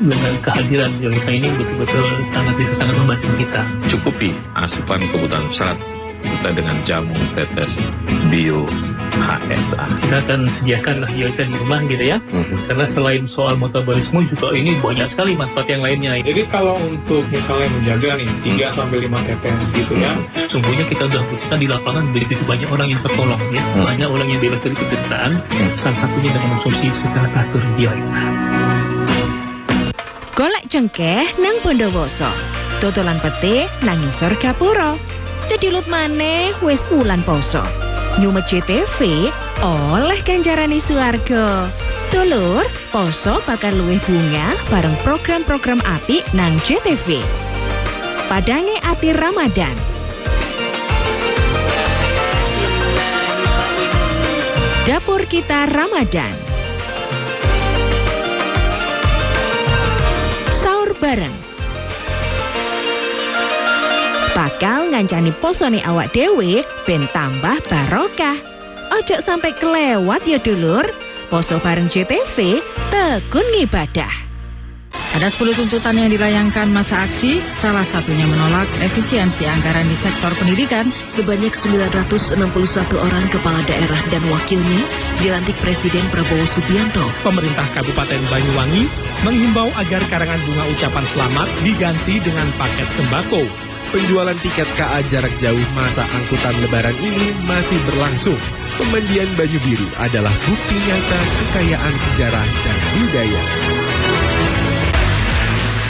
dengan kehadiran Yoisa ini betul-betul sangat membantu kita. Cukupi asupan kebutuhan serat kita dengan jamu tetes bio HSA. Kita akan sediakan Yoisa di rumah gitu ya. Karena selain soal metabolisme juga ini banyak sekali manfaat yang lainnya. Jadi kalau untuk misalnya menjaga nih 3-5 tetes gitu ya. Sesungguhnya kita sudah buktikan di lapangan begitu banyak orang yang tertolong ya. Banyak orang yang bebas dari penderitaan. Salah satunya dengan konsumsi secara teratur Yoisa. Golek cengkeh nang Bondowoso, totolan pete nang ngisor gapura. Sedilut maneh wis ulan poso. Nyumet JTV oleh ganjarane swarga. Dulur, poso bakal luwih bunga bareng program-program apik nang JTV. Padange ati Ramadan. Dapur kita Ramadan. Sahur bareng. Bakal ngancani posone awak dewe ben tambah barokah. Ojo sampai kelewat ya dulur. Poso bareng JTV tekun ngibadah. Ada 10 tuntutan yang dilayangkan masa aksi, salah satunya menolak efisiensi anggaran di sektor pendidikan. Sebanyak 961 orang kepala daerah dan wakilnya dilantik Presiden Prabowo Subianto. Pemerintah Kabupaten Banyuwangi menghimbau agar karangan bunga ucapan selamat diganti dengan paket sembako. Penjualan tiket KA jarak jauh masa angkutan lebaran ini masih berlangsung. Pemandian Banyu Biru adalah bukti nyata kekayaan sejarah dan budaya.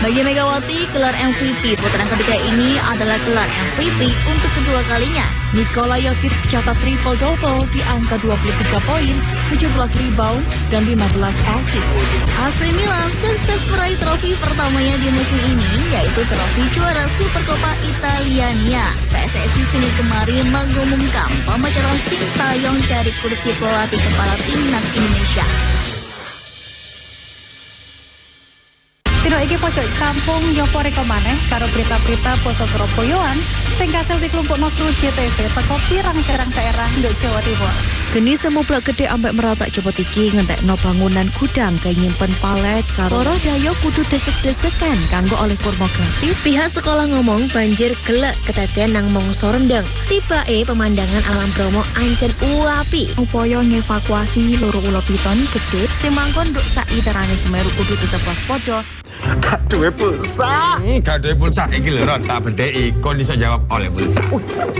Bagi Megawati, gelar MVP putaran ketiga ini adalah gelar MVP untuk kedua kalinya. Nikola Jokic mencatat triple-double di angka 23 poin, 17 rebound, dan 15 assist. AC Milan sukses meraih trofi pertamanya di musim ini, yaitu trofi juara Supercoppa Italiania. PSSI Senin kemarin mengumumkan pemecahan Sintayong dari kursi pelatih kepala timnas Indonesia. Dino iki pojok kampung nyopo reko maneh karo berita-berita poso Surabayaan sing kasil dikelompokno kru JTV teko pirang-pirang daerah nduk Jawa Timur. Geni semublak gede ambek meratak cepet iki ngentekno bangunan gudang kaya nyimpen palet karo para dayo kudu desek-desekan kanggo oleh kurma gratis. Pihak sekolah ngomong banjir gelek kedadean nang mangsa rendeng. Tibake pemandangan alam Bromo ancen uapi. Upaya ngevakuasi loro ula piton gede sing mangkon nduk sak literane Semeru kudu tetep waspada. Gak duwe pulsa. Gak duwe pulsa. Iki lho Ron, tak bedheki kon iso jawab oleh pulsa.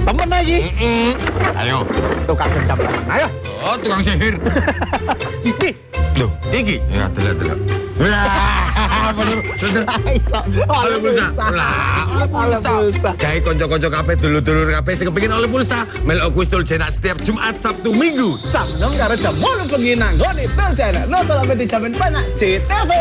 Temen lagi. Ayo. Tukang dendam. Ayo. Oh, tukang sihir. Iki. Loh, iki. Ya, delok. Oleh pulsa. Oleh pulsa. Gawe kanca-kanca kabeh dulur-dulur kabeh sing kepengin oleh pulsa. Melok kuis tul cenak setiap Jumat, Sabtu, Minggu. Sampeyan karo jam 8 bengi nang nggone tul cenak. Nonton sampe dijamin penak JTV.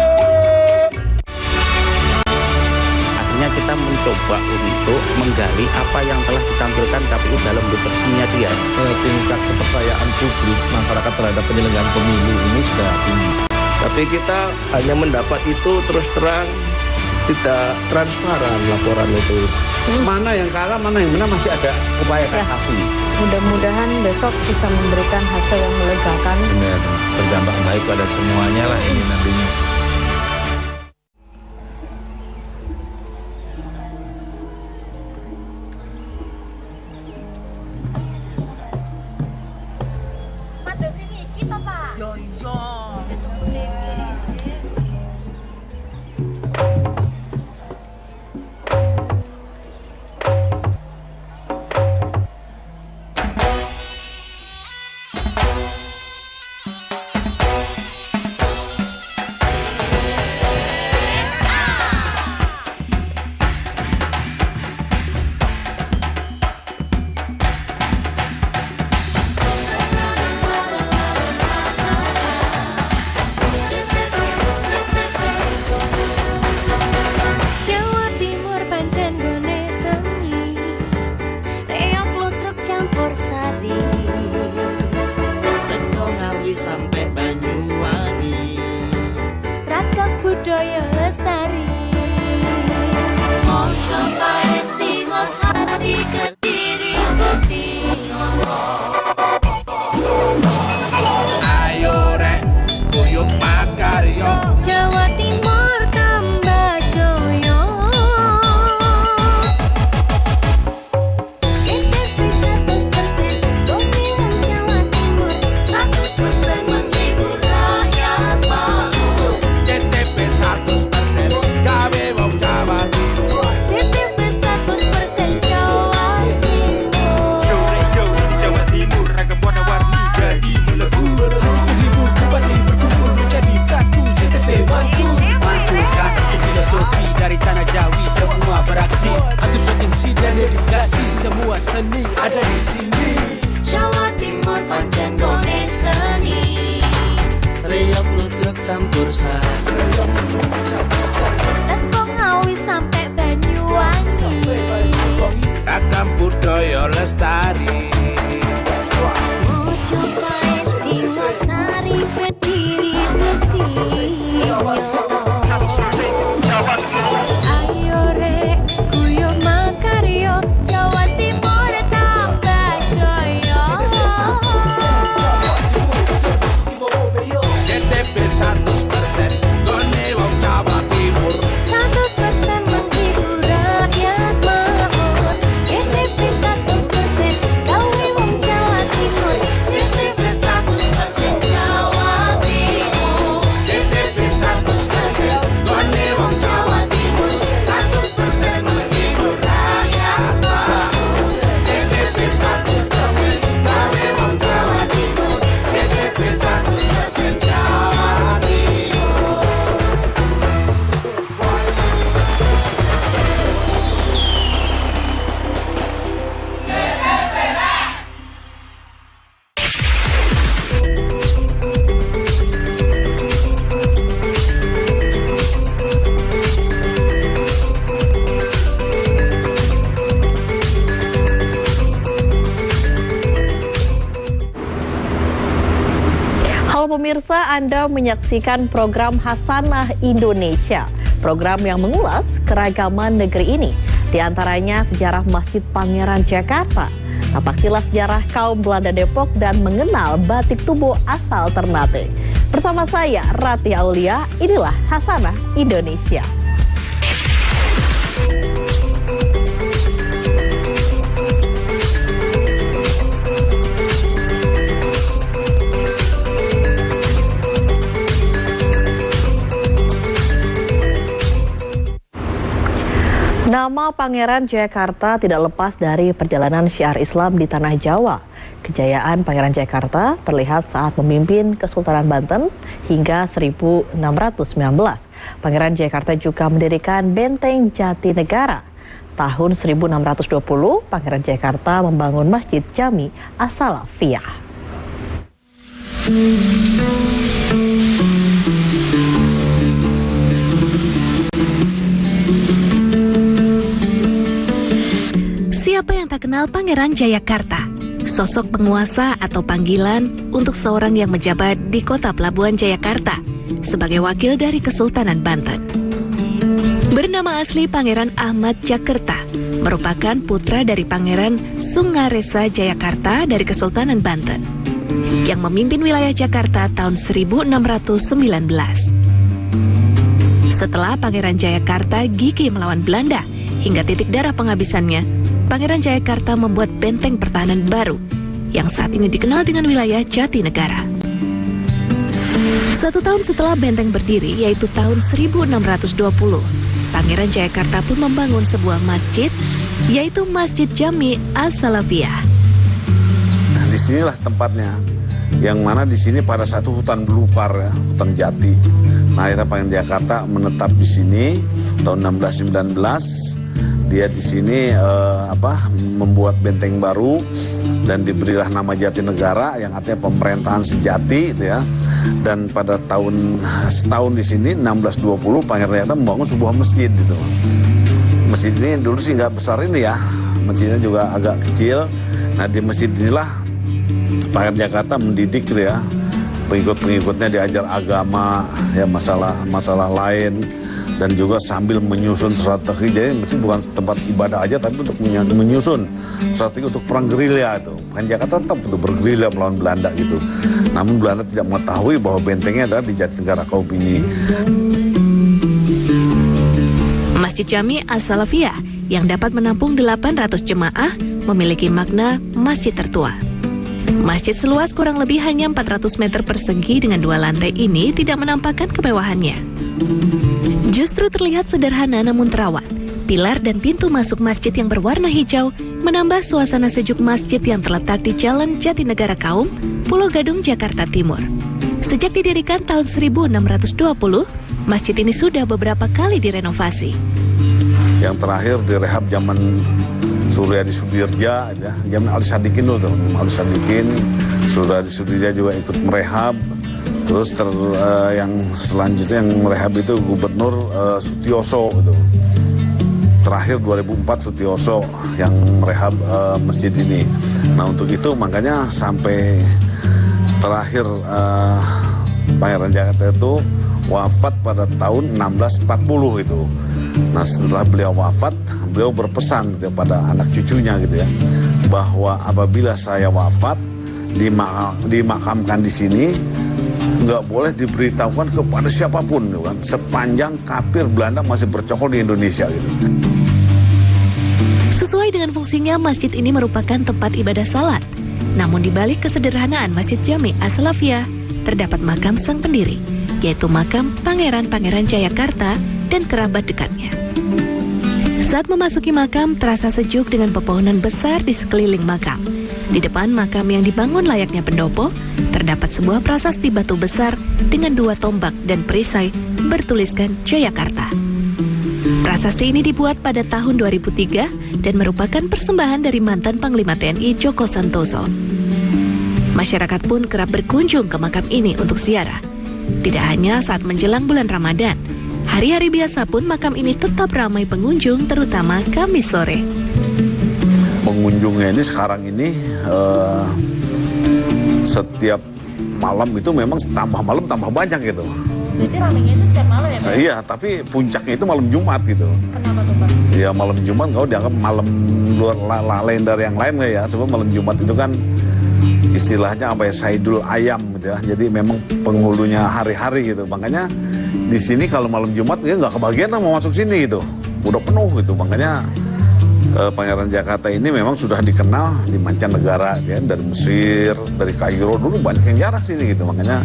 Kita mencoba untuk menggali apa yang telah ditampilkan KPU dalam deskripsinya dia. Tingkat kepercayaan publik masyarakat terhadap penyelenggaraan pemilu ini sudah tinggi. Tapi kita hanya mendapat itu terus terang, tidak transparan laporan itu. Mana yang kalah, mana yang menang masih ada upaya kasasi. Mudah-mudahan besok bisa memberikan hasil yang melegakan. Benar, berdampak baik pada semuanya lah ini nantinya. budaya lestari. Mojo paet Singosari Kediri Bukti ayo rek kuyuk makaryo Jawa Timur Tamu seni ada di sini. Jawa Timur pancen gone seni. Riok ludruk campur sari. Tepung Ngawi sampai Banyuwangi. Ragam budaya lestari. Mojopahit Singosari berdiri berdiri. Ayo rek guyo makaryo Jawa Timur tambah jaya. JTP 100% gone wong Jawa Timur. 100% menghibur rakyat makmur. JTP 100% gawe wong Jawa Timur. JTP 100% Jawa Timur. JTP 100% gone wong Jawa Timur. 100% menghibur rakyat makmur. JTP 100% gawe wong Jawa Timur. JTP 100% Jawa Timur. Halo pemirsa, Anda menyaksikan program Hasanah Indonesia, program yang mengulas keragaman negeri ini, di antaranya sejarah Masjid Pangeran Jakarta, napaktilas sejarah kaum Belanda Depok, dan mengenal batik tubuh asal Ternate. Bersama saya, Rati Aulia, inilah Hasanah Indonesia. Nama Pangeran Jayakarta tidak lepas dari perjalanan syiar Islam di tanah Jawa. Kejayaan Pangeran Jayakarta terlihat saat memimpin Kesultanan Banten hingga 1619. Pangeran Jayakarta juga mendirikan Benteng Jatinegara. Tahun 1620, Pangeran Jayakarta membangun Masjid Jami As-Salafiyah. Siapa yang tak kenal Pangeran Jayakarta? Sosok penguasa atau panggilan untuk seorang yang menjabat di kota pelabuhan Jayakarta sebagai wakil dari Kesultanan Banten. Bernama asli Pangeran Ahmad Jakarta, merupakan putra dari Pangeran Sungaresa Jayakarta dari Kesultanan Banten, yang memimpin wilayah Jakarta tahun 1619. Setelah Pangeran Jayakarta gigih melawan Belanda hingga titik darah penghabisannya, Pangeran Jayakarta membuat benteng pertahanan baru yang saat ini dikenal dengan wilayah Jatinegara. 1 tahun setelah benteng berdiri, yaitu tahun 1620, Pangeran Jayakarta pun membangun sebuah masjid, yaitu Masjid Jami As-Salafiyah. Nah, disinilah tempatnya, yang mana di sini pada satu hutan belukar, ya, hutan jati. Nah, akhirnya Pangeran Jayakarta menetap di sini tahun 1619. Dia di sini membuat benteng baru dan diberilah nama Jatinegara yang artinya pemerintahan sejati, gitu ya. Dan pada setahun di sini 1620 Pangeran Jayakarta membangun sebuah masjid, gitu. Masjid ini dulu sih nggak besar ini ya, masjidnya juga agak kecil. Nah, di masjid inilah Pangeran Jayakarta mendidik, gitu ya, pengikut-pengikutnya diajar agama, ya, masalah lain. Dan juga sambil menyusun strategi, jadi masjid bukan tempat ibadah aja, tapi untuk menyusun strategi untuk perang gerilya itu. Kan Jakarta tetap untuk bergerilya melawan Belanda gitu. Namun Belanda tidak mengetahui bahwa bentengnya adalah di Jatinegara kaum ini. Masjid Jami As-Salafiyah yang dapat menampung 800 jemaah memiliki makna masjid tertua. Masjid seluas kurang lebih hanya 400 meter persegi dengan 2 lantai ini tidak menampakkan kemewahannya. Justru terlihat sederhana namun terawat. Pilar dan pintu masuk masjid yang berwarna hijau menambah suasana sejuk masjid yang terletak di Jalan Jatinegara Kaum, Pulau Gadung, Jakarta Timur. Sejak didirikan tahun 1620, masjid ini sudah beberapa kali direnovasi. Yang terakhir direhab zaman Suryadi Sudirja, ya. Zaman Ali Sadikin dulu tuh, Ali Sadikin, Suryadi Sudirja juga ikut merehab. Terus yang selanjutnya yang merehab itu Gubernur Sutioso gitu. Terakhir 2004 Sutioso yang merehab masjid ini. Nah untuk itu makanya sampai terakhir Pangeran Jakarta itu wafat pada tahun 1640 itu. Nah setelah beliau wafat, beliau berpesan kepada anak cucunya gitu ya, bahwa apabila saya wafat dimakamkan di sini, nggak boleh diberitahukan kepada siapapun, gitu kan, sepanjang kafir Belanda masih bercokol di Indonesia gitu. Sesuai dengan fungsinya, masjid ini merupakan tempat ibadah salat. Namun di balik kesederhanaan Masjid Jami As-Salafiyah, terdapat makam sang pendiri, yaitu makam Pangeran Jayakarta dan kerabat dekatnya. Saat memasuki makam, terasa sejuk dengan pepohonan besar di sekeliling makam. Di depan makam yang dibangun layaknya pendopo, terdapat sebuah prasasti batu besar dengan 2 tombak dan perisai bertuliskan Jayakarta. Prasasti ini dibuat pada tahun 2003 dan merupakan persembahan dari mantan Panglima TNI Joko Santoso. Masyarakat pun kerap berkunjung ke makam ini untuk ziarah. Tidak hanya saat menjelang bulan Ramadan, hari-hari biasa pun makam ini tetap ramai pengunjung, terutama Kamis sore. Pengunjungnya ini sekarang ini setiap malam itu memang tambah malam tambah banyak gitu. Jadi ramainya itu setiap malam ya Pak? Iya, tapi puncaknya itu malam Jumat gitu. Kenapa tuh Pak? Ya malam Jumat kalau dianggap malam luar lain dari yang lain ya. Sebab malam Jumat itu kan istilahnya apa ya, Saidul Ayam gitu ya. Jadi memang penghulunya hari-hari gitu. Makanya di sini kalau malam Jumat ya nggak kebagian lah mau masuk sini gitu. Udah penuh gitu. Makanya Pangeran Jakarta ini memang sudah dikenal di mancanegara ya, dari Mesir, dari Kairo dulu banyak yang jarak sini gitu. Makanya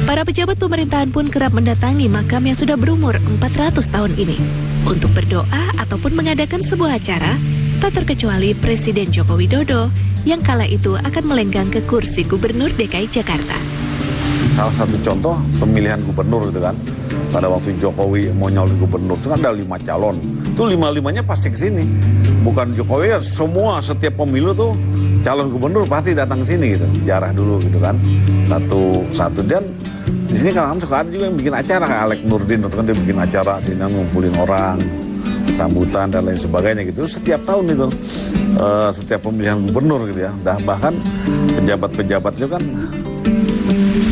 para pejabat pemerintahan pun kerap mendatangi makam yang sudah berumur 400 tahun ini untuk berdoa ataupun mengadakan sebuah acara, tak terkecuali Presiden Joko Widodo yang kala itu akan melenggang ke kursi Gubernur DKI Jakarta. Salah satu contoh pemilihan gubernur itu kan, pada waktu Jokowi mau nyalon gubernur itu kan ada 5 calon, itu 5-5-nya pasti ke sini. Bukan Jokowi ya, semua setiap pemilu tuh calon gubernur pasti datang ke sini gitu, jarah dulu gitu kan, satu dan di sini kan suka ada juga yang bikin acara, kayak Alek Nurdin itu kan dia bikin acara sini ngumpulin orang, sambutan dan lain sebagainya gitu. Setiap tahun itu setiap pemilihan gubernur gitu ya. Bahkan pejabat-pejabat itu kan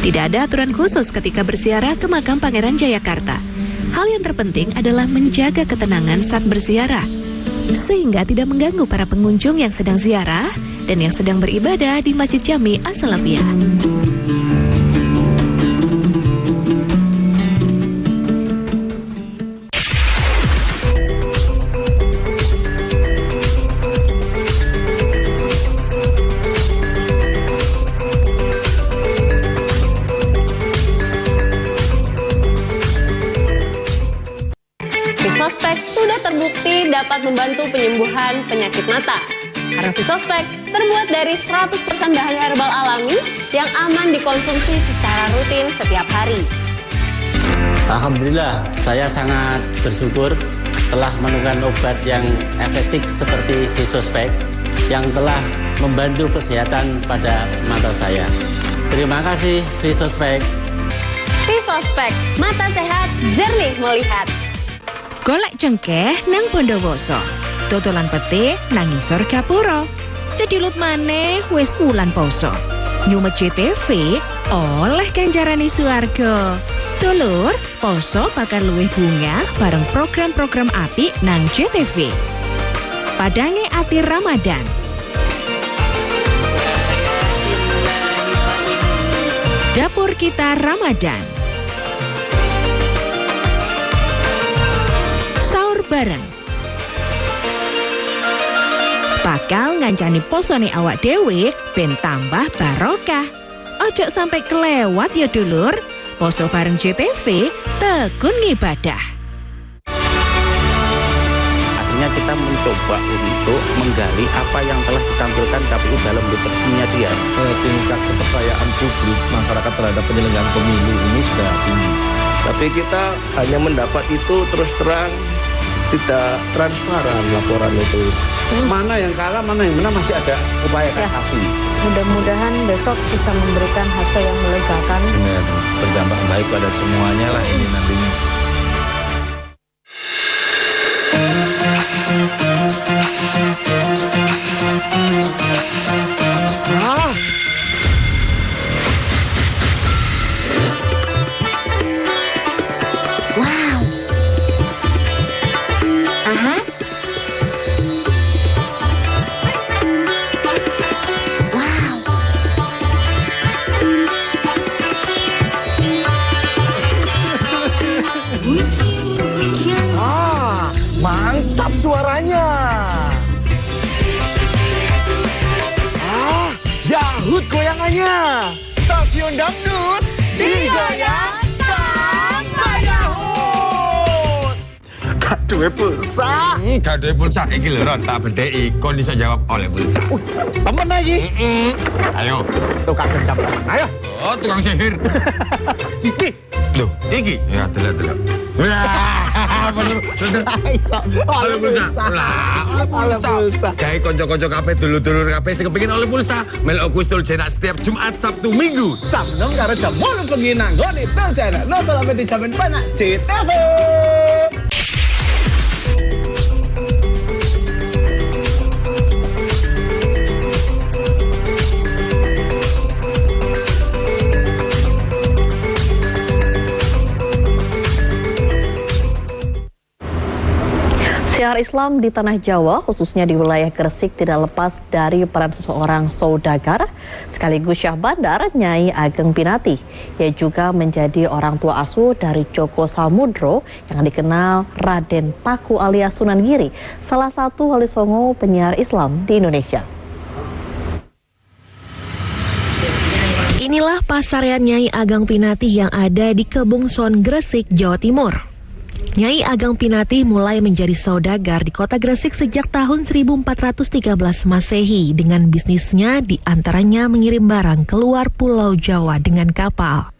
tidak ada aturan khusus ketika berziarah ke makam Pangeran Jayakarta. Hal yang terpenting adalah menjaga ketenangan saat berziarah, sehingga tidak mengganggu para pengunjung yang sedang ziarah dan yang sedang beribadah di Masjid Jami As-Salafiyah. Visospek sudah terbukti dapat membantu penyembuhan penyakit mata. Karena Visospek terbuat dari 100% bahan herbal alami yang aman dikonsumsi secara rutin setiap hari. Alhamdulillah, saya sangat bersyukur telah menemukan obat yang efektif seperti Visospek yang telah membantu kesehatan pada mata saya. Terima kasih Visospek. Visospek, mata sehat, jernih melihat. Golek cengkeh nang Bondowoso, totolan pete nang ngisor Gapura. Sedilut maneh wis wulan poso. Nyumet JTV oleh ganjarane swarga. Dulur, poso bakal luwih bunga bareng program-program apik nang JTV. Padange ati Ramadan. Dapur kita Ramadan. Sahur bareng. Bakal ngancani posone awak dhewe ben tambah barokah. Ojo sampai kelewat ya dulur. Poso bareng JTV, tekun ngibadah. Artinya kita mencoba untuk menggali apa yang telah ditampilkan KPU dalam literaturnya dia. Tingkat kepercayaan publik masyarakat terhadap penyelenggaraan pemilu ini sudah tinggi. Tapi kita hanya mendapat itu terus terang tidak transparan laporan itu. Mana yang kalah, mana yang menang, masih ada upaya kasasi. Mudah-mudahan besok bisa memberikan hasil yang melegakan. Benar, berdampak baik pada semuanya lah ini nantinya. Wow. Aha. Wow. Mantap suaranya. Yahut goyangannya. Stasiun dangdut digoyang sama Yahut. Gaduhe pulsa. Gaduhe pulsa iki lho Ron, tak bedheki kon iso jawab oleh pulsa. Temen lagi. Ayo. Tukang gendam. Ayo. Oh, tukang sihir. Iki. Loh, iki. Ya, delok. Bener. Oleh pulsa. Oleh pulsa. Gawe kanca-kanca kabeh dulur-dulur kabeh sing kepengin oleh pulsa, melok kuistul cetak setiap Jumat, Sabtu, Minggu. Jam 6 karo jam 8 bengi nang nggone Telcel. Nonton sampe dijamin penak JTV. Syiar Islam di tanah Jawa, khususnya di wilayah Gresik, tidak lepas dari peran seseorang saudagar sekaligus syah bandar, Nyai Ageng Pinati. Ia juga menjadi orang tua asuh dari Joko Samudro yang dikenal Raden Paku alias Sunan Giri, salah satu wali songo penyiar Islam di Indonesia. Inilah pasarian Nyai Ageng Pinati yang ada di Kebungson, Gresik, Jawa Timur. Nyai Ageng Pinati mulai menjadi saudagar di kota Gresik sejak tahun 1413 Masehi dengan bisnisnya diantaranya mengirim barang keluar Pulau Jawa dengan kapal.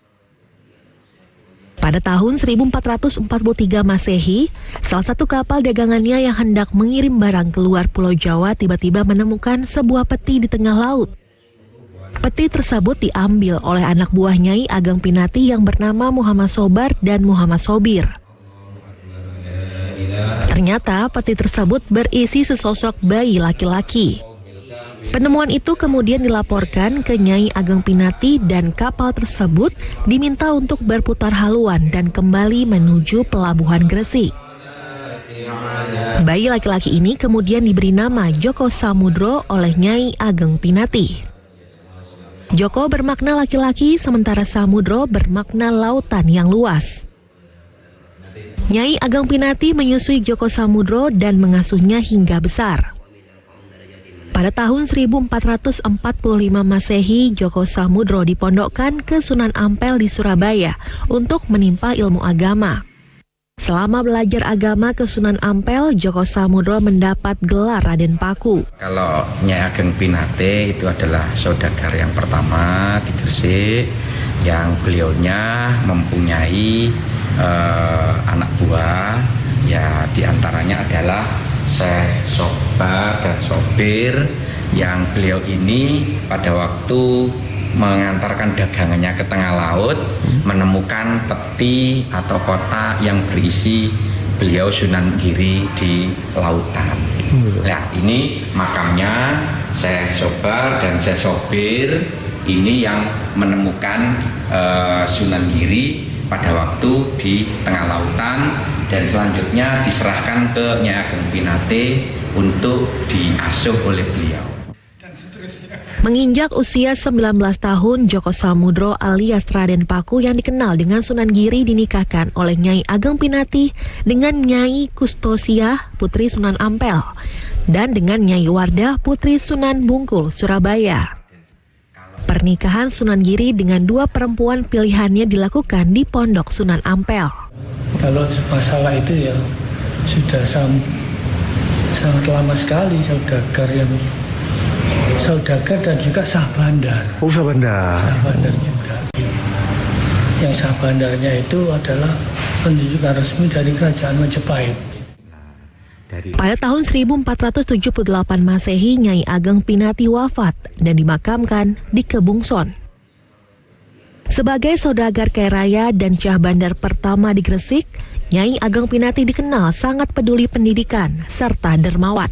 Pada tahun 1443 Masehi, salah satu kapal dagangannya yang hendak mengirim barang keluar Pulau Jawa tiba-tiba menemukan sebuah peti di tengah laut. Peti tersebut diambil oleh anak buah Nyai Ageng Pinati yang bernama Muhammad Sobar dan Muhammad Sobir. Ternyata peti tersebut berisi sesosok bayi laki-laki. Penemuan itu kemudian dilaporkan ke Nyai Ageng Pinati dan kapal tersebut diminta untuk berputar haluan dan kembali menuju pelabuhan Gresik. Bayi laki-laki ini kemudian diberi nama Joko Samudro oleh Nyai Ageng Pinati. Joko bermakna laki-laki sementara Samudro bermakna lautan yang luas. Nyai Ageng Pinati menyusui Joko Samudro dan mengasuhnya hingga besar. Pada tahun 1445 Masehi, Joko Samudro dipondokkan ke Sunan Ampel di Surabaya untuk menimpa ilmu agama. Selama belajar agama ke Sunan Ampel, Joko Samudro mendapat gelar Raden Paku. Kalau Nyai Ageng Pinati itu adalah saudagar yang pertama di Gresik, yang beliaunya mempunyai anak buah, ya diantaranya adalah Syekh Sobar dan Sobir, yang beliau ini pada waktu mengantarkan dagangannya ke tengah laut menemukan peti atau kotak yang berisi beliau Sunan Giri di lautan. Nah, ini makamnya Syekh Sobar dan Syekh Sobir ini yang menemukan Sunan Giri pada waktu di tengah lautan, dan selanjutnya diserahkan ke Nyai Ageng Pinati untuk diasuh oleh beliau. Menginjak usia 19 tahun, Joko Samudro alias Raden Paku yang dikenal dengan Sunan Giri dinikahkan oleh Nyai Ageng Pinati dengan Nyai Kustosiah putri Sunan Ampel dan dengan Nyai Wardah putri Sunan Bungkul, Surabaya. Pernikahan Sunan Giri dengan dua perempuan pilihannya dilakukan di Pondok Sunan Ampel. Kalau masalah itu ya sudah sangat lama sekali saudagar dan juga sah bandar. Oh, sah bandar. Sah bandar juga. Yang sah bandarnya itu adalah penunjukan resmi dari Kerajaan Majapahit. Pada tahun 1478 Masehi, Nyai Ageng Pinati wafat dan dimakamkan di Kebungson. Sebagai saudagar kaya raya dan syah bandar pertama di Gresik, Nyai Ageng Pinati dikenal sangat peduli pendidikan serta dermawan.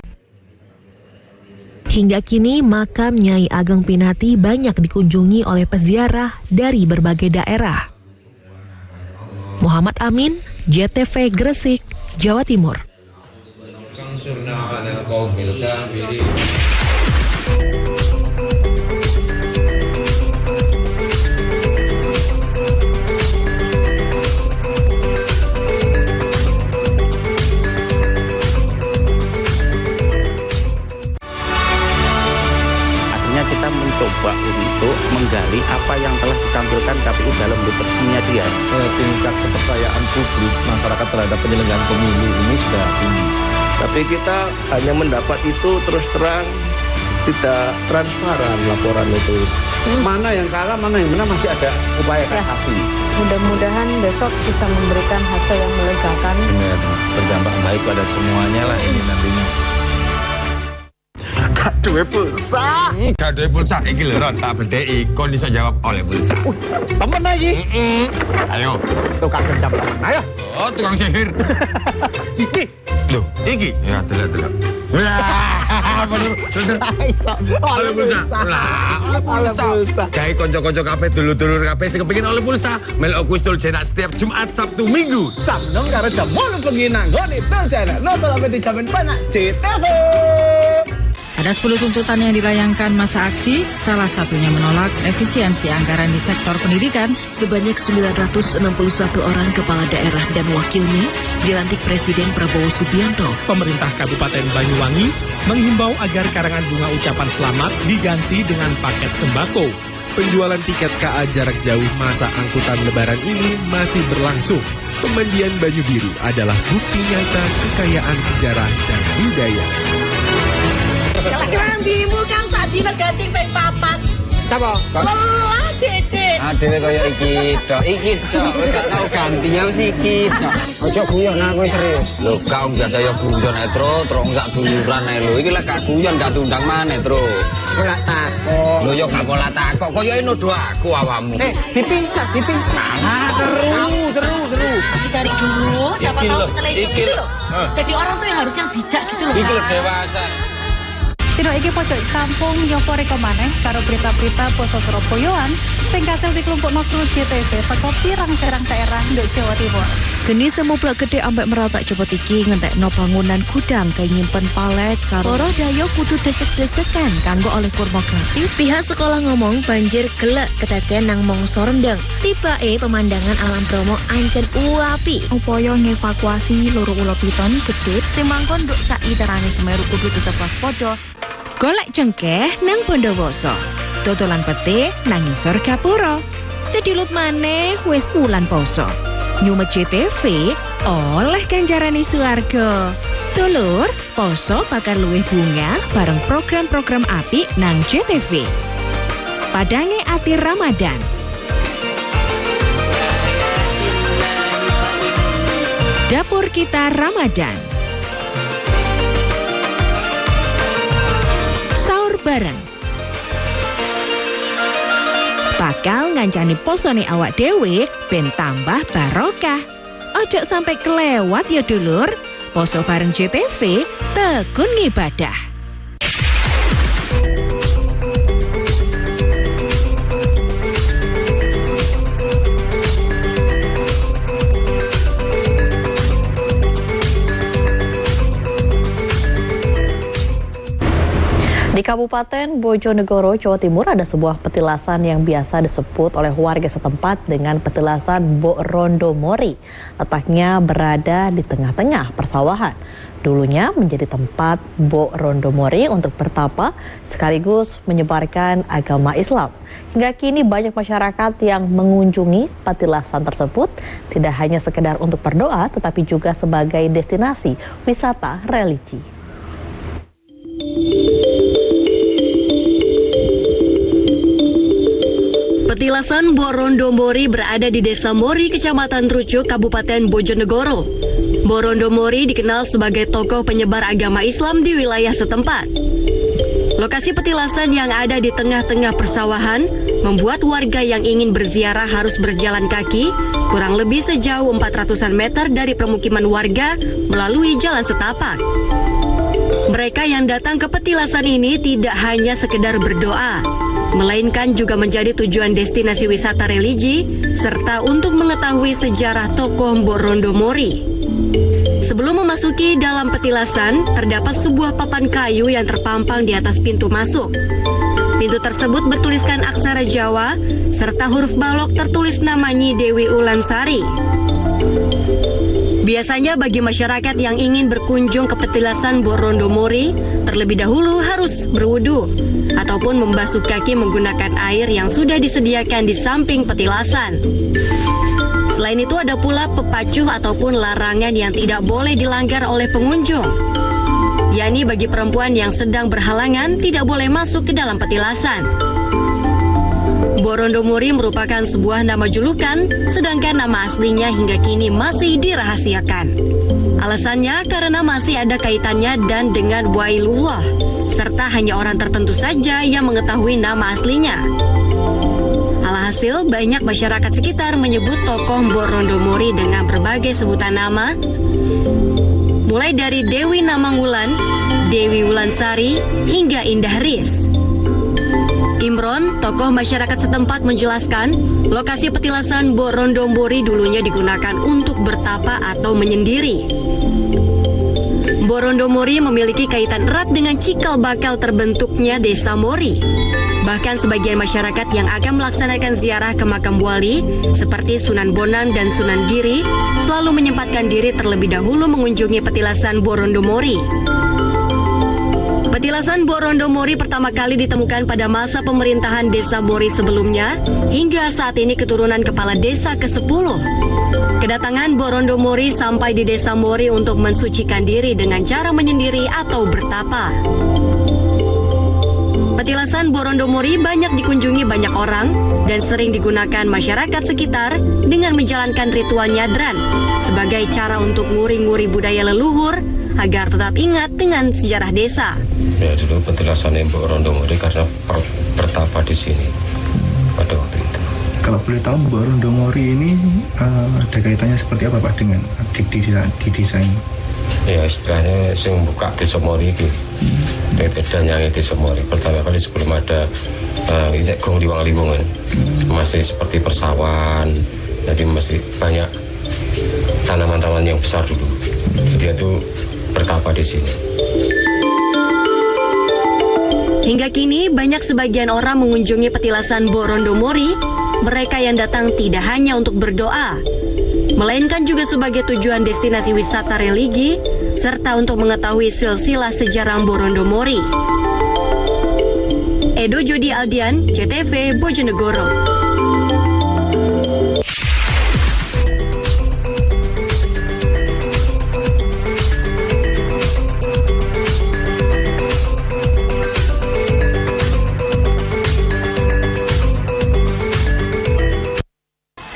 Hingga kini, makam Nyai Ageng Pinati banyak dikunjungi oleh peziarah dari berbagai daerah. Muhammad Amin, JTV Gresik, Jawa Timur. Kita mencoba untuk menggali apa yang telah ditampilkan KPU dalam literaturnya dia. Tingkat kepercayaan publik masyarakat terhadap penyelenggaraan pemilu ini sudah tinggi. Tapi kita hanya mendapat itu terus terang, tidak transparan laporan itu. Mana yang kalah, mana yang menang, masih ada upaya kasasi. Mudah-mudahan besok bisa memberikan hasil yang melegakan. Benar, berdampak baik pada semuanya lah ini nantinya. Gaduh pulsa. Gaduh pulsa iki lho Ron, tak bedheki kon iso jawab oleh pulsa. Temen lagi. Ayo. Tukang gendam. Ayo. Oh, tukang sihir. Iki. Loh, iki. Ya, delok. Wah, bener. Oleh pulsa. Lah, oleh pulsa. Gawe kanca-kanca kabeh dulur-dulur kabeh sing kepengin oleh pulsa, melok kuis Tul Jenak setiap Jumat, Sabtu, Minggu. Sabtu karo jam 8 bengi nang nggone Tul Jenak. Nonton sampai dijamin penak JTV. Ada 10 tuntutan yang dilayangkan masa aksi, salah satunya menolak efisiensi anggaran di sektor pendidikan. Sebanyak 961 orang kepala daerah dan wakilnya dilantik Presiden Prabowo Subianto. Pemerintah Kabupaten Banyuwangi menghimbau agar karangan bunga ucapan selamat diganti dengan paket sembako. Penjualan tiket KA jarak jauh masa angkutan lebaran ini masih berlangsung. Pemandian Banyu Biru adalah bukti nyata kekayaan sejarah dan budaya. Kelambimu kang tadi negatif ping 4. Siapa? Lelah Dedek. Adewe kaya iki tok. Gak tau gantinya wis iki tok. Aja guyon aku serius. Lho, kau biasa ya guyon Tro, sak duluran ae lho. Iki lek gak guyon gak diundang maneh, Tro. Pola takok. Lho ya gak pola takok, koyo nuduh aku awakmu. Dipisah. Salah terus. Dicari dulu, siapa tahu televisi gitu loh. Jadi orang tuh yang harus yang bijak gitu loh. Iki lho dewasa. Tino iki pojok kampung nyopo reko maneh karo berita-berita poso Surabayaan sing kasil dikelompokno kru JTV teko pirang-pirang daerah nduk Jawa Timur. Geni semublak gede ambek meratak cepet iki ngentekno bangunan gudang kaya nyimpen palet karo para dayo kudu desek-desekan kanggo oleh kurma gratis. Pihak sekolah ngomong banjir gelek kedadean nang Mongso Rendeng. Tibake pemandangan alam Bromo ancen uapi. Upaya ngevakuasi loro ula piton gede sing mangkon nduk sak literane Semeru kudu tetep waspada. Golek cengkeh nang Bondowoso, dodolan pete nang ngisor Gapura. Sedilut maneh wis wulan poso. Nyumet JTV oleh ganjarane swarga. Dulur, poso bakal luwih bunga bareng program-program apik nang JTV. Padange ati Ramadan. Dapur kita Ramadan. Sahur bareng. Bakal ngancani posone awak dewe ben tambah barokah. Ojo sampai kelewat ya dulur. Poso bareng JTV tekun ngibadah. Di Kabupaten Bojonegoro, Jawa Timur ada sebuah petilasan yang biasa disebut oleh warga setempat dengan petilasan Bok Rondo Mori. Letaknya berada di tengah-tengah persawahan. Dulunya menjadi tempat Bok Rondo Mori untuk bertapa sekaligus menyebarkan agama Islam. Hingga kini banyak masyarakat yang mengunjungi petilasan tersebut tidak hanya sekedar untuk berdoa tetapi juga sebagai destinasi wisata religi. Petilasan Bok Rondo Mori berada di Desa Mori, Kecamatan Trucuk, Kabupaten Bojonegoro. Borondomori dikenal sebagai tokoh penyebar agama Islam di wilayah setempat. Lokasi petilasan yang ada di tengah-tengah persawahan membuat warga yang ingin berziarah harus berjalan kaki kurang lebih sejauh 400-an meter dari permukiman warga melalui jalan setapak. Mereka yang datang ke petilasan ini tidak hanya sekedar berdoa, melainkan juga menjadi tujuan destinasi wisata religi serta untuk mengetahui sejarah tokoh Borondomori. Sebelum memasuki dalam petilasan, terdapat sebuah papan kayu yang terpampang di atas pintu masuk. Pintu tersebut bertuliskan aksara Jawa, serta huruf balok tertulis nama Nyi Dewi Ulansari. Biasanya bagi masyarakat yang ingin berkunjung ke petilasan Borondomori, terlebih dahulu harus berwudu, ataupun membasuh kaki menggunakan air yang sudah disediakan di samping petilasan. Selain itu ada pula pepacuh ataupun larangan yang tidak boleh dilanggar oleh pengunjung, yakni bagi perempuan yang sedang berhalangan tidak boleh masuk ke dalam petilasan. Borondomori merupakan sebuah nama julukan, sedangkan nama aslinya hingga kini masih dirahasiakan. Alasannya karena masih ada kaitannya dan dengan Wailullah, serta hanya orang tertentu saja yang mengetahui nama aslinya. Alhasil, banyak masyarakat sekitar menyebut tokoh Borondomori dengan berbagai sebutan nama, mulai dari Dewi Namangwulan, Dewi Wulansari, hingga Indah Ris. Imron, tokoh masyarakat setempat menjelaskan, lokasi petilasan Borondomori dulunya digunakan untuk bertapa atau menyendiri. Borondomori memiliki kaitan erat dengan cikal bakal terbentuknya Desa Mori. Bahkan sebagian masyarakat yang akan melaksanakan ziarah ke makam wali, seperti Sunan Bonang dan Sunan Giri, selalu menyempatkan diri terlebih dahulu mengunjungi petilasan Borondomori. Petilasan Borondomori pertama kali ditemukan pada masa pemerintahan Desa Mori sebelumnya, hingga saat ini keturunan kepala desa ke-10. Kedatangan Borondomori sampai di Desa Mori untuk mensucikan diri dengan cara menyendiri atau bertapa. Petilasan Borondomori banyak dikunjungi banyak orang dan sering digunakan masyarakat sekitar dengan menjalankan ritual nyadran sebagai cara untuk nguri-nguri budaya leluhur agar tetap ingat dengan sejarah desa. Ya, dulu petilasan Borondomori karena bertapa di sini pada waktu itu. Kalau boleh tahu Borondomori ini ada kaitannya seperti apa Pak dengan di desa ini? Ya, istilahnya yang buka Desa Mori itu. Dan yang Desa Mori pertama kali sebelum ada Gong Liwang-Liwungan, masih seperti persawahan, jadi masih banyak tanaman-tanaman yang besar dulu. Dia tuh bertapa di sini. Hingga kini banyak sebagian orang mengunjungi petilasan Borondomori. Mereka yang datang tidak hanya untuk berdoa, melainkan juga sebagai tujuan destinasi wisata religi, serta untuk mengetahui silsilah sejarah Borondomori. Edo Jody Aldian, CTV, Bojonegoro.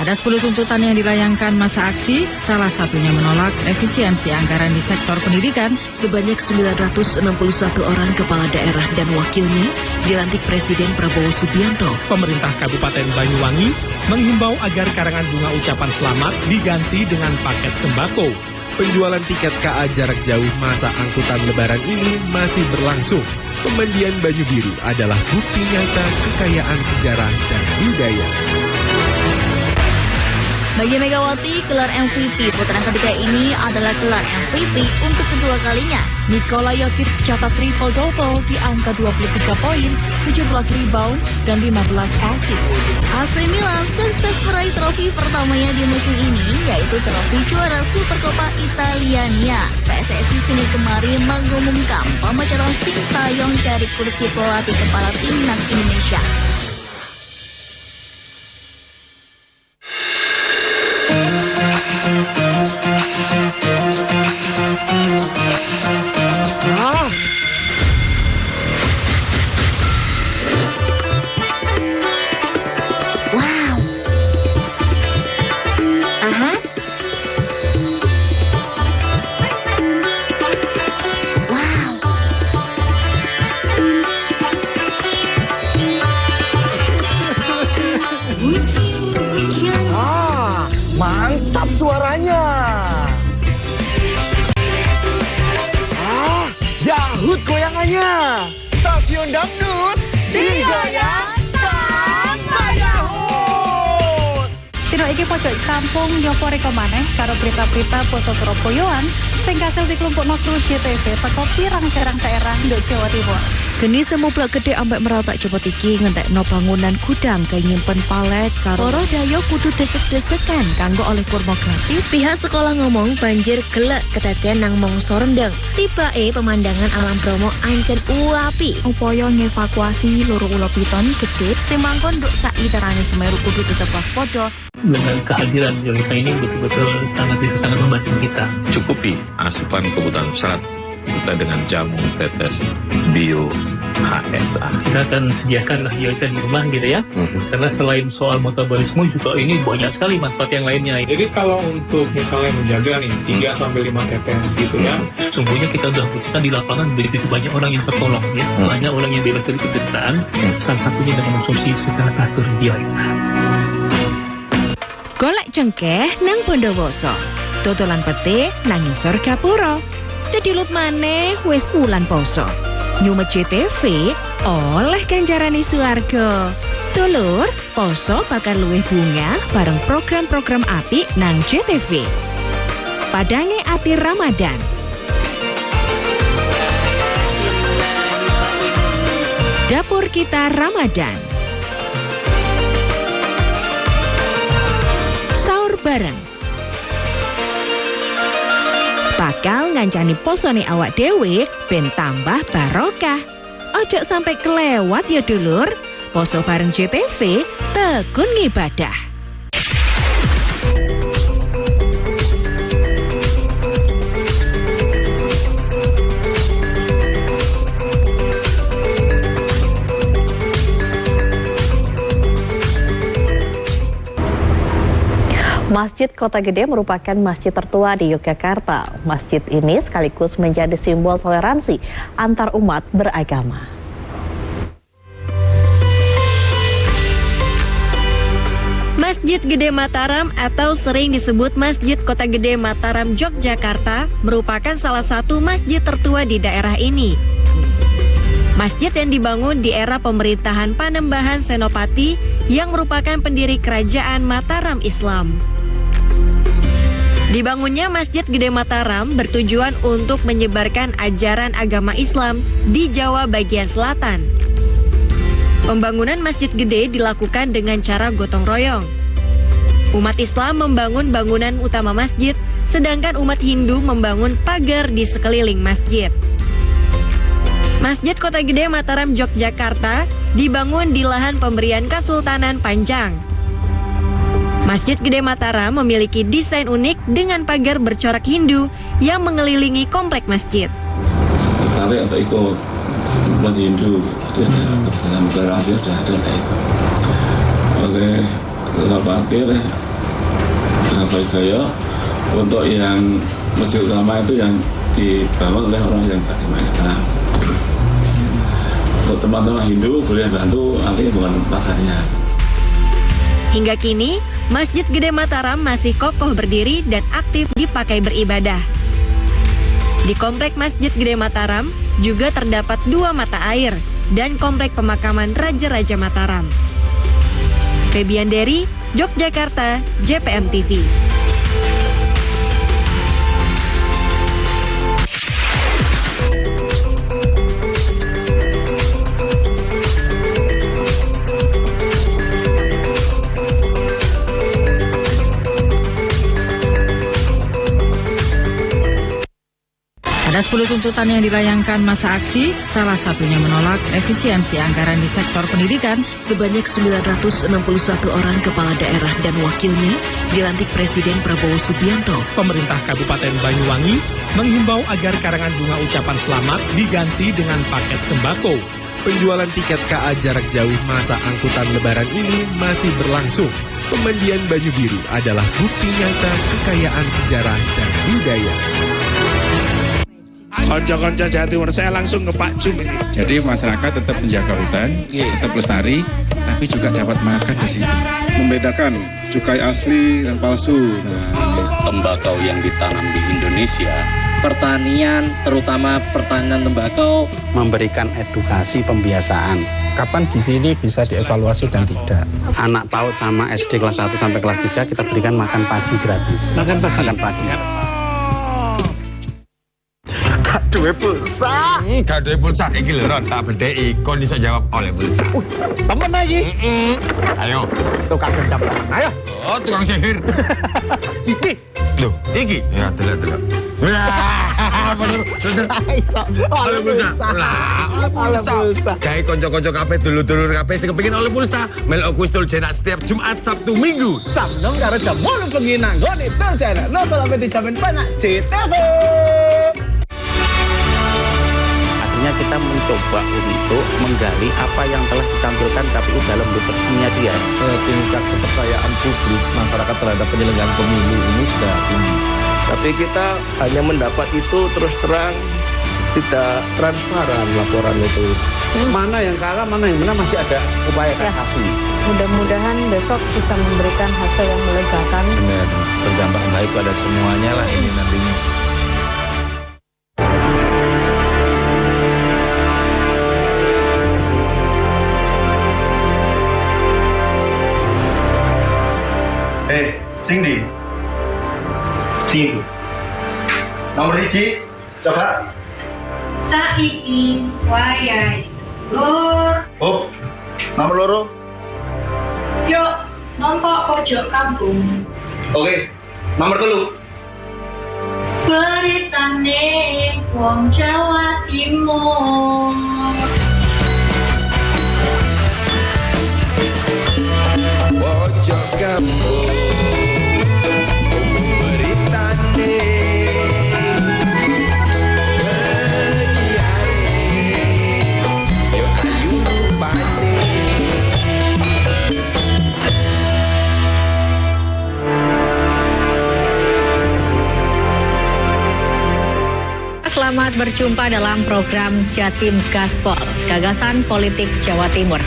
Ada 10 tuntutan yang dilayangkan masa aksi, salah satunya menolak efisiensi anggaran di sektor pendidikan. Sebanyak 961 orang kepala daerah dan wakilnya dilantik Presiden Prabowo Subianto. Pemerintah Kabupaten Banyuwangi menghimbau agar karangan bunga ucapan selamat diganti dengan paket sembako. Penjualan tiket KA jarak jauh masa angkutan lebaran ini masih berlangsung. Pemandian baju biru adalah bukti nyata kekayaan sejarah dan budaya. Bagi Megawati, gelar MVP putaran ketiga ini adalah gelar MVP untuk kedua kalinya. Nikola Jokic mencatat triple-double di angka 23 poin, 17 rebound, dan 15 assist. AC Milan sukses meraih trofi pertamanya di musim ini, yaitu trofi juara Supercoppa Italiania. PSSI Senin kemarin mengumumkan pemecatan Sintayong dari kursi pelatih kepala timnas Indonesia. pojok kampung nyopo reko maneh karo berita-berita poso Surabayaan sing kasil dikelompokno kru JTV teko pirang-pirang daerah ndok Jawa Timur. Geni semu blok gede ambek meratak cepet iki ngentekno bangunan gudang kaya nyimpen palet karo para dayo kudu desek-desekan kanggo oleh kurma gratis. Pihak sekolah ngomong banjir gelek kedadean nang mangsa rendeng. Tibake pemandangan alam Bromo ancen uapi. Upaya ngevakuasi loro ula piton gede sing mangkon nduk sak literane Semeru kudu tetep waspada. Dengan kehadiran Yolisa ini betul-betul sangat membantu kita. Cukupi asupan kebutuhan serat kita dengan jamu tetes bio HSA. Kita akan sediakan Yolisa di rumah gitu ya. Karena selain soal metabolisme juga ini banyak sekali manfaat yang lainnya. Jadi kalau untuk misalnya menjaga nih 3-5 tetes gitu ya. Sesungguhnya kita sudah buktikan di lapangan begitu banyak orang yang tertolong ya. Banyak orang yang bebas dari penderitaan. Salah satunya dengan konsumsi secara teratur Yolisa. Golek cengkeh nang Bondowoso, dodolan pete nang ngisor gapura. Sedilut maneh wis wulan poso. Nyumet JTV oleh ganjarane suwarga. Dulur, poso bakal luwih bunga bareng program-program apik nang JTV. Padange ati Ramadan. Dapur kita Ramadan. Sahur bareng. Bakal ngancani posone awak dhewe ben tambah barokah. Ojo sampai kelewat ya dulur. Poso bareng JTV tekun ngibadah. Masjid Kota Gede merupakan masjid tertua di Yogyakarta. Masjid ini sekaligus menjadi simbol toleransi antar umat beragama. Masjid Gede Mataram atau sering disebut Masjid Kota Gede Mataram Yogyakarta merupakan salah satu masjid tertua di daerah ini. Masjid yang dibangun di era pemerintahan Panembahan Senopati yang merupakan pendiri kerajaan Mataram Islam. Dibangunnya Masjid Gede Mataram bertujuan untuk menyebarkan ajaran agama Islam di Jawa bagian selatan. Pembangunan Masjid Gede dilakukan dengan cara gotong royong. Umat Islam membangun bangunan utama masjid, sedangkan umat Hindu membangun pagar di sekeliling masjid. Masjid Kota Gede Mataram Yogyakarta dibangun di lahan pemberian Kesultanan Panjang. Masjid Gede Mataram memiliki desain unik dengan pagar bercorak Hindu yang mengelilingi komplek masjid. Tertarik atau ikut umat Hindu, itu ada kebesaran toleransi sudah ada ikut. Oke, kita akhir saya untuk yang masjid utama itu yang dibangun oleh orang yang beragama Islam. Untuk teman-teman Hindu boleh bantu, nanti bukan pagarnya. Hingga kini, Masjid Gede Mataram masih kokoh berdiri dan aktif dipakai beribadah. Di komplek Masjid Gede Mataram juga terdapat 2 mata air dan komplek pemakaman Raja-Raja Mataram. Febian Deri, Yogyakarta, JPM TV. Ada 10 tuntutan yang dilayangkan masa aksi, salah satunya menolak efisiensi anggaran di sektor pendidikan. Sebanyak 961 orang kepala daerah dan wakilnya dilantik Presiden Prabowo Subianto. Pemerintah Kabupaten Banyuwangi menghimbau agar karangan bunga ucapan selamat diganti dengan paket sembako. Penjualan tiket KA jarak jauh masa angkutan lebaran ini masih berlangsung. Pemandian Banyu Biru adalah bukti nyata kekayaan sejarah dan budaya. Konco-konco Jawa Timur, saya langsung ke Pak Jum. Jadi masyarakat tetap menjaga hutan, tetap lestari, tapi juga dapat makan di sini. Membedakan cukai asli dan palsu. Tembakau yang ditanam di Indonesia, pertanian, terutama pertanian tembakau, memberikan edukasi pembiasaan kapan gizi ini bisa dievaluasi dan tidak. Anak PAUD sama SD kelas 1 sampai kelas 3 kita berikan makan pagi gratis. Makan pagi. Gak duwe pulsa. Gak duwe pulsa. Iki lho Ron, tak bedheki kon iso jawab oleh pulsa. Temen lagi. Ayo. Tukang gendam. Ayo. Oh, tukang sihir. Iki. Loh, iki. Ya, delok. Oleh pulsa. Oleh pulsa. Gawe kanca-kanca kabeh dulur-dulur kabeh sing kepengin oleh pulsa, melok kuis tul jenak setiap Jumat, Sabtu, Minggu. Jam 6 karo jam 8 bengi nang nggone tul jenak. Nonton sampe dijamin penak JTV. Artinya kita mencoba untuk menggali apa yang telah ditampilkan KPU dalam dokumennya dia. Tingkat kepercayaan publik masyarakat terhadap penyelenggaraan pemilu ini sudah tinggi. Tapi kita hanya mendapat itu terus terang, tidak transparan laporan itu. Mana yang kalah, mana yang menang, masih ada upaya kasasi. Mudah-mudahan besok bisa memberikan hasil yang melegakan. Benar, berdampak baik pada semuanya lah ini nantinya. Sing nomor 1 coba saiki wayahe lur. Oh, nomor 2 yuk nonton pojok kampung. Oke, nomor 3 beritane wong Jawa Timur. Pojok kampung beritane yo ayu rupane. Selamat berjumpa dalam program Jatim Gaspol, Gagasan Politik Jawa Timur.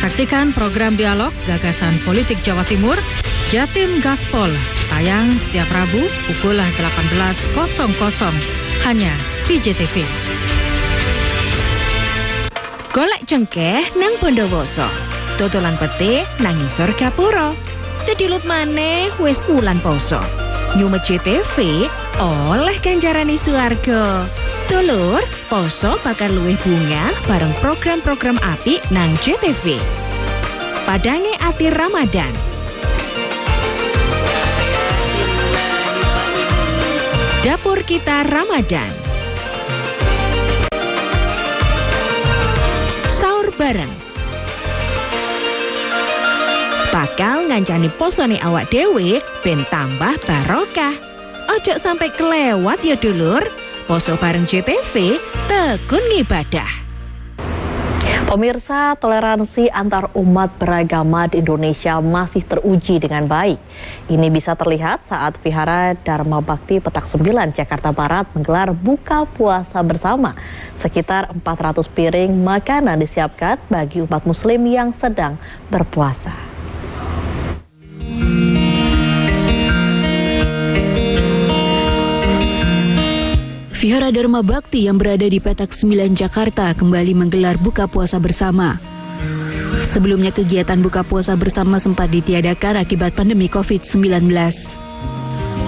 Saksikan program dialog Gagasan Politik Jawa Timur, Jatim Gaspol, tayang setiap Rabu pukul 18.00 hanya di JTV. Golek cengkeh nang Bondowoso, totolan pete nang ngisor gapura. Sedilut maneh wis wulan poso. Nyumet JTV oleh ganjarane swarga. Dulur, poso bakal luwih bunga bareng program-program apik nang JTV. Padange ati Ramadan. Dapur kita Ramadan. Sahur bareng. Bakal ngancani posone awak dhewe ben tambah barokah. Ojo sampai kelewat ya dulur. Poso bareng JTV, tekun ngibadah. Pemirsa, toleransi antar umat beragama di Indonesia masih teruji dengan baik. Ini bisa terlihat saat Vihara Dharma Bakti Petak 9 Jakarta Barat menggelar buka puasa bersama. Sekitar 400 piring makanan disiapkan bagi umat muslim yang sedang berpuasa. Vihara Dharma Bakti yang berada di Petak 9 Jakarta kembali menggelar buka puasa bersama. Sebelumnya kegiatan buka puasa bersama sempat ditiadakan akibat pandemi COVID-19.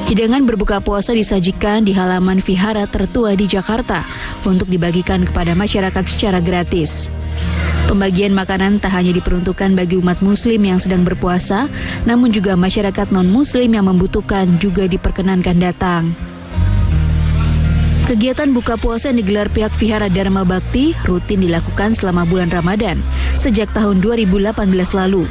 Hidangan berbuka puasa disajikan di halaman vihara tertua di Jakarta untuk dibagikan kepada masyarakat secara gratis. Pembagian makanan tak hanya diperuntukkan bagi umat muslim yang sedang berpuasa, namun juga masyarakat non-muslim yang membutuhkan juga diperkenankan datang. Kegiatan buka puasa yang digelar pihak Vihara Dharma Bakti rutin dilakukan selama bulan Ramadan sejak tahun 2018 lalu.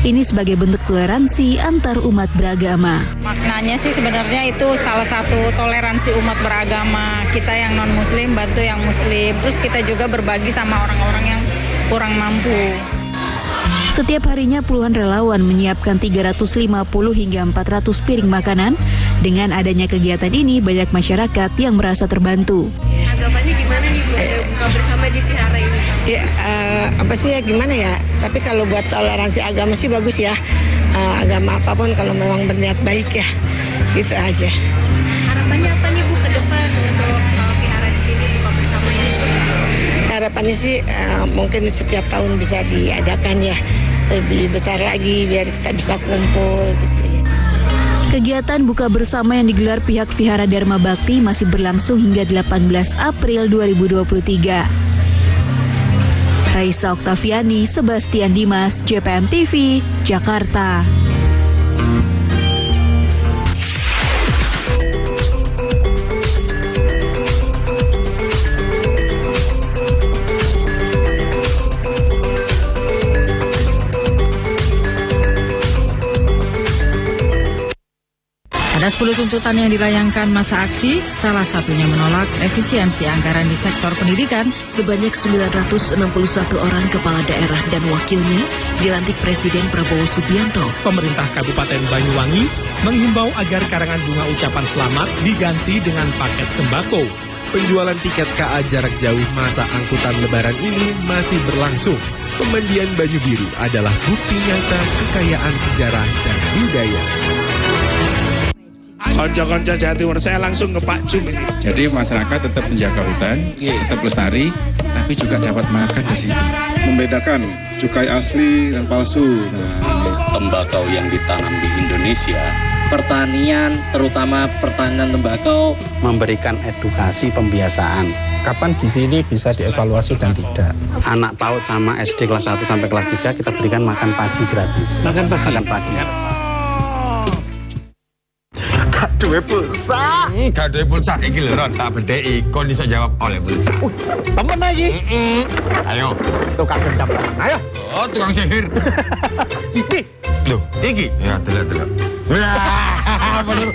Ini sebagai bentuk toleransi antar umat beragama. Maknanya sih sebenarnya itu salah satu toleransi umat beragama. Kita yang non-muslim bantu yang muslim. Terus kita juga berbagi sama orang-orang yang kurang mampu. Setiap harinya puluhan relawan menyiapkan 350 hingga 400 piring makanan. Dengan adanya kegiatan ini, banyak masyarakat yang merasa terbantu. Anggapannya gimana nih Bu, buka bersama di vihara ini? Ya, apa sih ya, gimana ya? Tapi kalau buat toleransi agama sih bagus ya. Agama apapun kalau memang berniat baik ya, gitu aja. Harapannya apa nih Bu ke depan untuk vihara di sini buka bersama ini? Harapannya sih mungkin setiap tahun bisa diadakan ya, lebih besar lagi biar kita bisa kumpul gitu ya. Kegiatan buka bersama yang digelar pihak Vihara Dharma Bakti masih berlangsung hingga 18 April 2023. Raisa Oktaviani, Sebastian Dimas, JPM TV, Jakarta. Ada 10 tuntutan yang dilayangkan masa aksi, salah satunya menolak efisiensi anggaran di sektor pendidikan. Sebanyak 961 orang kepala daerah dan wakilnya dilantik Presiden Prabowo Subianto. Pemerintah Kabupaten Banyuwangi menghimbau agar karangan bunga ucapan selamat diganti dengan paket sembako. Penjualan tiket KA jarak jauh masa angkutan lebaran ini masih berlangsung. Pemandian Banyu Biru adalah bukti nyata kekayaan sejarah dan budaya. Konco-konco Jawa Timur, saya langsung ke Pak Jum ini. Jadi masyarakat tetap menjaga hutan, tetap lestari, tapi juga dapat makan di sini. Membedakan cukai asli dan palsu. Tembakau yang ditanam di Indonesia. Pertanian, terutama pertanian tembakau, memberikan edukasi pembiasaan. Kapan di sini bisa dievaluasi dan tidak. Anak PAUD sama SD kelas 1 sampai kelas 3 kita berikan makan pagi gratis. Makan pagi. Duwe pulsa. Gak duwe pulsa iki lho Ron, tak bedheki kon iso jawab oleh pulsa. Temen lagi. Ayo, tukang gendam. Ayo. Oh, tukang sihir. Iki. Loh, iki. Ya, delok. Wah, bener.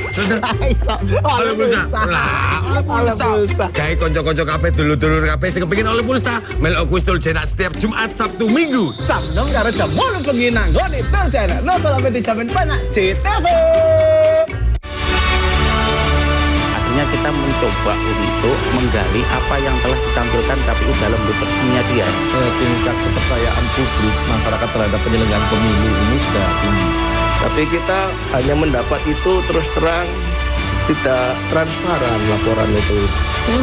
Oleh pulsa. Lah, oleh pulsa. Gawe kanca-kanca kabeh dulur-dulur kabeh sing kepengin oleh pulsa, melok kuis tul jenak setiap Jumat, Sabtu, Minggu. Sabtu karo jam 8 bengi nang ngene tul jenak. Nonton sampe dijamin penak JTV. Kita mencoba untuk menggali apa yang telah ditampilkan KPU dalam bentuk miniatur. Tingkat kepercayaan publik masyarakat terhadap penyelenggaraan pemilu ini sudah tinggi. Tapi kita hanya mendapat itu terus terang, tidak transparan laporan itu.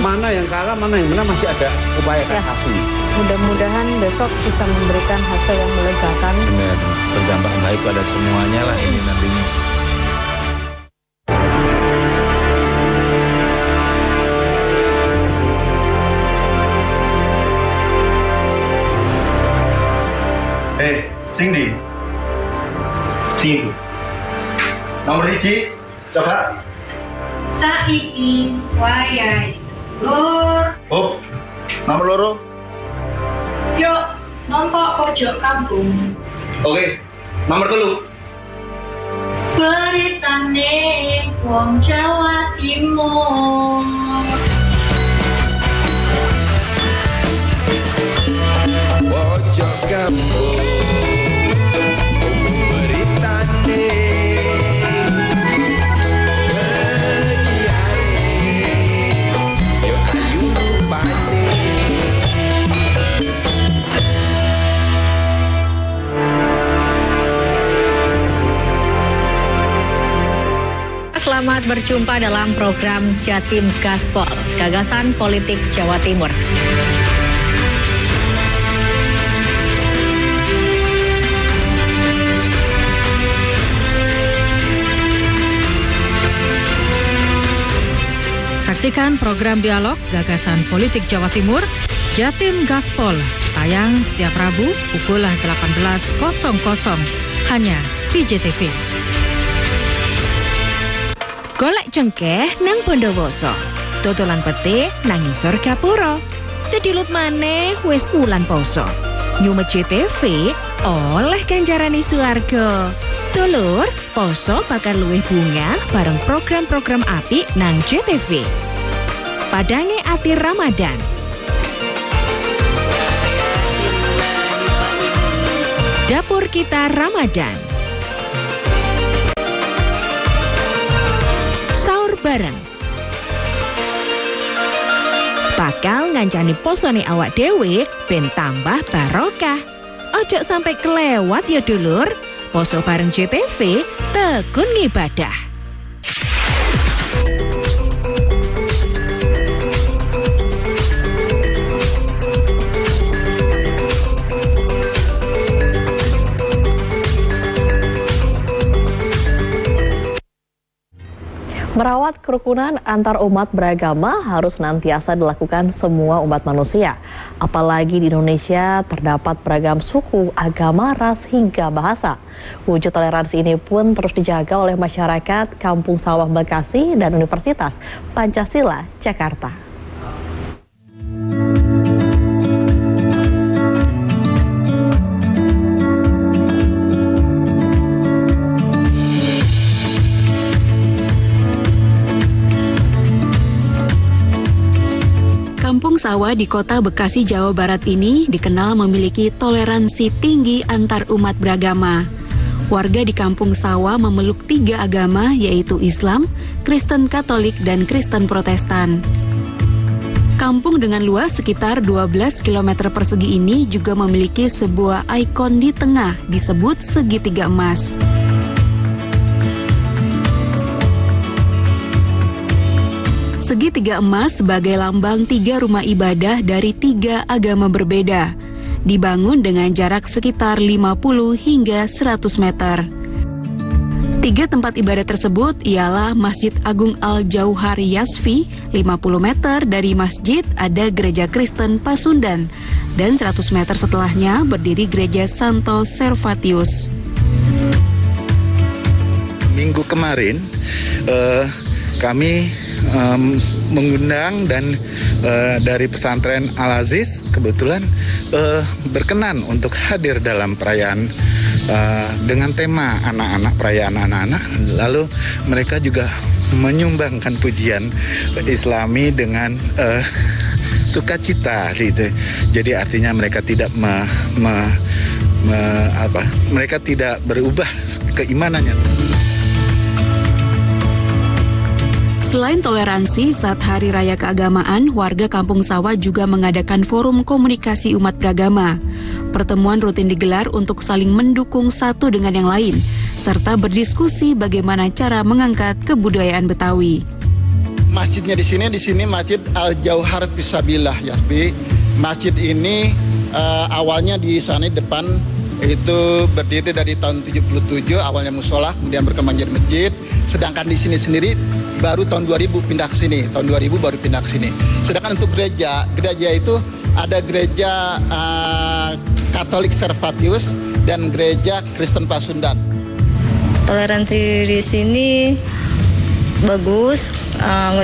Mana yang kalah, mana yang menang, masih ada upaya kasasi. Mudah-mudahan besok bisa memberikan hasil yang melegakan. Benar, berdampak baik pada semuanya lah ini nantinya. Sing nomor 1 coba saiki wayahe lur. Oh, nomor 2 yuk nonton pojok kampung. Oke, nomor 3 beritane wong Jawa Timur. Pojok kampung beritane yo ayu rupane. Selamat berjumpa dalam program Jatim Gaspol, Gagasan Politik Jawa Timur. Saksikan program dialog Gagasan Politik Jawa Timur, Jatim Gaspol, tayang setiap Rabu pukul 18.00 hanya di JTV. Golek cengkeh nang Bondowoso, dodolan pete nang ngisor gapura. Sedilut maneh wis wulan poso. Nyumet JTV oleh ganjarani suarga. Dulur, poso bakal luwih bunga bareng program-program apik nang JTV. Padange ati Ramadan. Dapur kita Ramadan. Sahur bareng. bakal ngancani posone awak dewe ben tambah barokah. Ojo sampai kelewat ya dulur. Poso bareng JTV, tekun ngibadah. Merawat kerukunan antar umat beragama harus senantiasa dilakukan semua umat manusia. Apalagi di Indonesia terdapat beragam suku, agama, ras, hingga bahasa. Wujud toleransi ini pun terus dijaga oleh masyarakat Kampung Sawah Bekasi dan Universitas Pancasila Jakarta. Kampung Sawah di kota Bekasi, Jawa Barat ini dikenal memiliki toleransi tinggi antar umat beragama. Warga di Kampung Sawah memeluk 3 agama yaitu Islam, Kristen Katolik, dan Kristen Protestan. Kampung dengan luas sekitar 12 km persegi ini juga memiliki sebuah ikon di tengah disebut segitiga emas. Segitiga emas sebagai lambang 3 rumah ibadah dari 3 agama berbeda, dibangun dengan jarak sekitar 50 hingga 100 meter. 3 tempat ibadah tersebut ialah Masjid Agung Al-Jauhar Yasfi, 50 meter dari masjid ada Gereja Kristen Pasundan, dan 100 meter setelahnya berdiri Gereja Santo Servatius. Minggu kemarin, kami mengundang dan dari pesantren Al-Aziz kebetulan berkenan untuk hadir dalam perayaan dengan tema anak-anak, perayaan anak-anak. Lalu mereka juga menyumbangkan pujian Islami dengan sukacita gitu. Jadi artinya mereka tidak mereka tidak berubah keimanannya. Selain toleransi, saat Hari Raya Keagamaan, warga Kampung Sawah juga mengadakan forum komunikasi umat beragama. Pertemuan rutin digelar untuk saling mendukung satu dengan yang lain, serta berdiskusi bagaimana cara mengangkat kebudayaan Betawi. Masjidnya di sini Masjid Al-Jauhar Fisabilah Yasfi. Masjid ini awalnya di sana depan itu berdiri dari tahun 77, awalnya musola, kemudian berkembang jadi masjid. Sedangkan di sini sendiri baru tahun 2000 pindah ke sini, tahun 2000 baru pindah ke sini. Sedangkan untuk gereja itu ada gereja Katolik Servatius dan gereja Kristen Pasundan. Toleransi di sini bagus,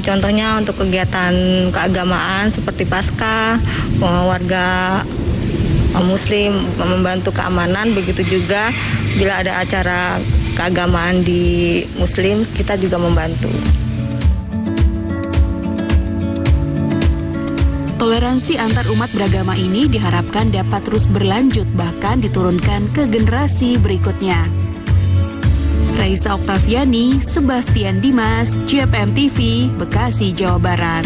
contohnya untuk kegiatan keagamaan seperti Paskah, warga Muslim membantu keamanan, begitu juga bila ada acara keagamaan di Muslim, kita juga membantu. Toleransi antar umat beragama ini diharapkan dapat terus berlanjut, bahkan diturunkan ke generasi berikutnya. Raisa Oktaviani, Sebastian Dimas, JPM TV, Bekasi, Jawa Barat.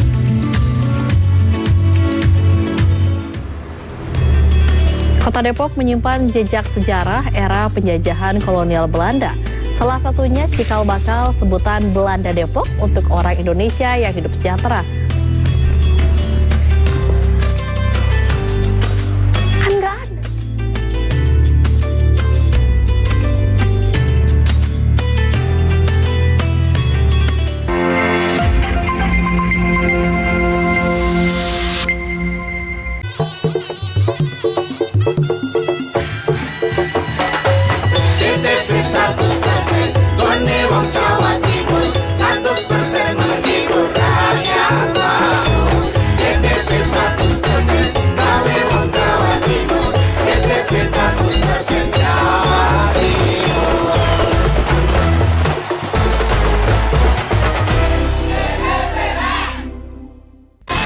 Kota Depok menyimpan jejak sejarah era penjajahan kolonial Belanda. Salah satunya cikal bakal sebutan Belanda Depok untuk orang Indonesia yang hidup sejahtera. Kan nggak ada.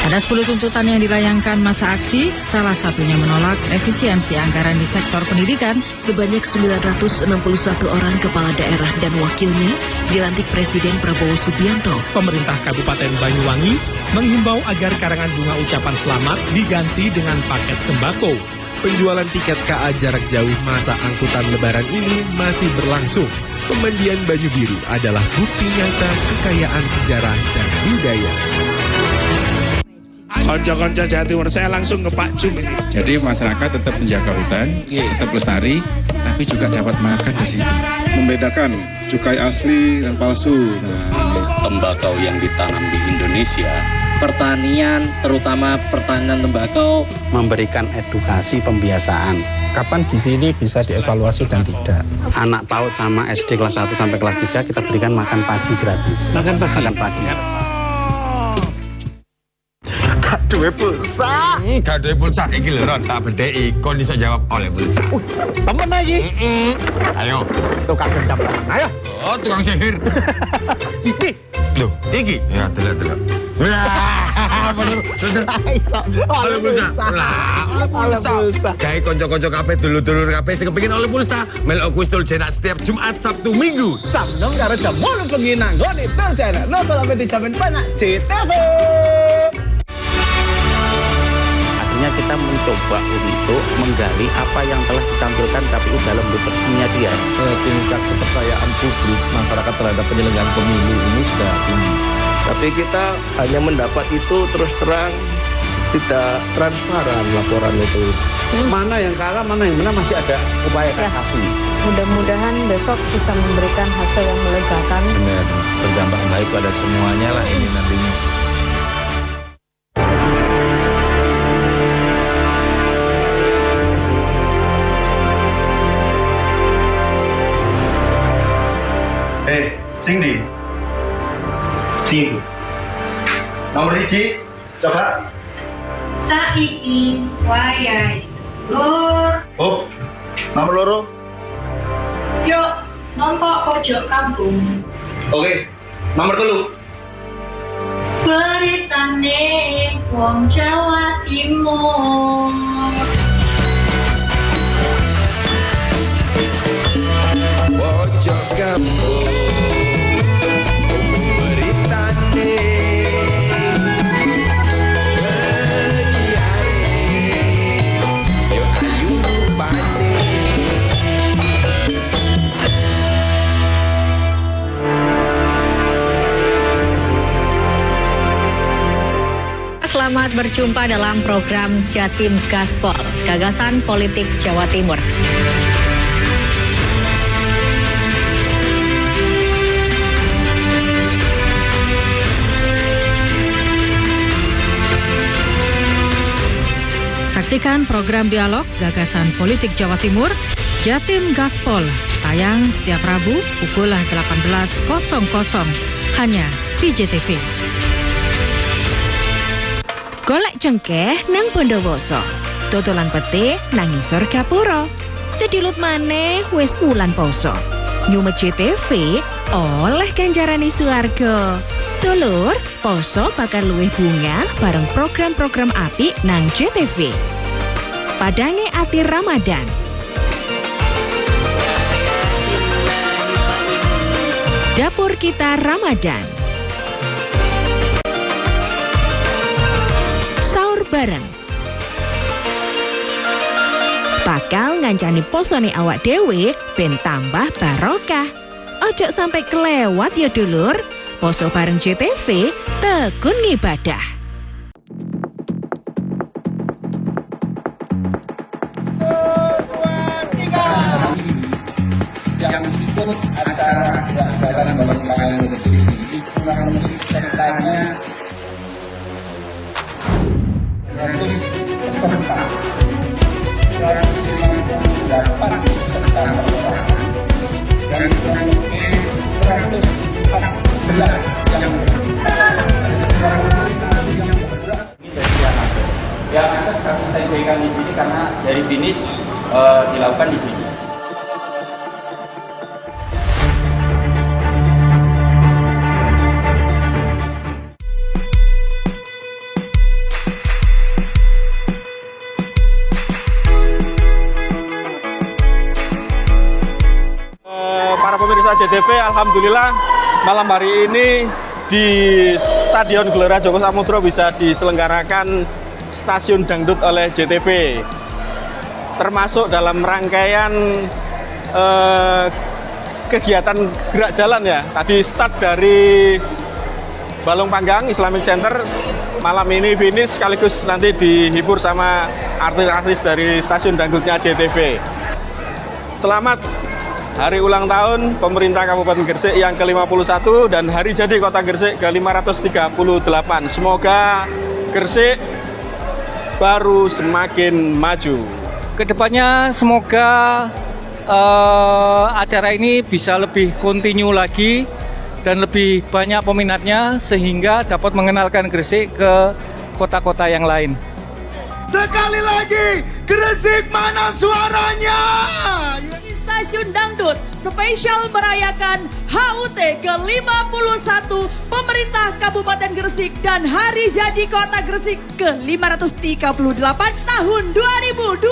Anda Ada 10 tuntutan yang dilayangkan masa aksi, salah satunya menolak efisiensi anggaran di sektor pendidikan. Sebanyak 961 orang kepala daerah dan wakilnya dilantik Presiden Prabowo Subianto. Pemerintah Kabupaten Banyuwangi menghimbau agar karangan bunga ucapan selamat diganti dengan paket sembako. Penjualan tiket KA jarak jauh masa angkutan lebaran ini masih berlangsung. Pemandian Banyu Biru adalah bukti nyata kekayaan sejarah dan budaya. Konco-konco Jawa Timur, saya langsung ke Pak Jum ini. Jadi masyarakat tetap menjaga hutan, tetap lestari, tapi juga dapat makan di sini. Membedakan cukai asli dan palsu. Tembakau yang ditanam di Indonesia, pertanian, terutama pertanian tembakau. Memberikan edukasi pembiasaan. Kapan gizi ini bisa dievaluasi dan tidak. Anak PAUD sama SD kelas 1 sampai kelas 3 kita berikan makan pagi gratis. Makan pagi. Gaduhe pulsa. Gaduhe pulsa iki lho Ron, tak bedheki kon iso jawab oleh pulsa. Temen lagi. Ayo. Tukang gendam. Ayo. Oh, tukang sihir. Iki. Loh, iki. Ya, delok. Wah, bener. Oleh pulsa. Oleh pulsa. Gawe kanca-kanca kabeh dulur-dulur kabeh sing kepengin oleh pulsa, melok kuis tul jenak setiap Jumat, Sabtu, Minggu. Jam 6 karo jam 8 bengi nang nggone tul jenak. Nonton sampe dijamin penak JTV. Artinya kita mencoba untuk menggali apa yang telah ditampilkan KPU dalam literaturnya dia. Tingkat kepercayaan publik masyarakat terhadap penyelenggaraan pemilu ini sudah tinggi. Tapi kita hanya mendapat itu terus terang, tidak transparan laporan itu. Mana yang kalah, mana yang menang masih ada upaya kasasi. Mudah-mudahan besok bisa memberikan hasil yang melegakan. Benar, berdampak baik pada semuanya lah ini nantinya. Sing di. Nomor 1, coba. Saiki wayahe lur. Oh, nomor loro. Yuk, nonton pojok kampung. Oke, nomor 3. Beritane wong Jawa Timur. Pojok kampung. Selamat berjumpa dalam program Jatim Gaspol, Gagasan Politik Jawa Timur. Saksikan program dialog Gagasan Politik Jawa Timur, Jatim Gaspol, tayang setiap Rabu pukul 18.00 hanya di JTV. Golek cengkeh nang Bondowoso, dodolan pete nang ngisor gapura. Sedilut maneh wis wulan poso. Nyumet JTV oleh ganjarane swarga. Dulur, poso bakal luwih bunga bareng program-program apik nang JTV. Padange ati Ramadan. Dapur kita Ramadan. Sahur bareng. Bakal ngancani posone awak dhewe ben tambah barokah. Ojo sampai kelewat ya dulur. Poso bareng JTV, tekun ngibadah. Yang ikut acara pelaksanaan bangun pangan ini kurang lebih ceritanya 100 peserta, 158 peserta perorangan, dan kurang lebih 114 yang yang atas kami sampaikan di sini karena dari finish dilakukan di sini. pemirsa JTV, alhamdulillah malam hari ini di Stadion Gelora Joko Samudro bisa diselenggarakan stasiun dangdut oleh JTV. Termasuk dalam rangkaian kegiatan gerak jalan ya. Tadi start dari Balong Panggang Islamic Center, malam ini finish sekaligus nanti dihibur sama artis-artis dari stasiun dangdutnya JTV. Selamat hari ulang tahun pemerintah Kabupaten Gresik yang ke-51 dan hari jadi Kota Gresik ke-538. Semoga Gresik baru semakin maju. Kedepannya semoga acara ini bisa lebih kontinu lagi dan lebih banyak peminatnya sehingga dapat mengenalkan Gresik ke kota-kota yang lain. Sekali lagi, Gresik mana suaranya? Stasiun Dangdut spesial merayakan HUT ke-51 Pemerintah Kabupaten Gresik dan Hari Jadi Kota Gresik ke-538 tahun 2025.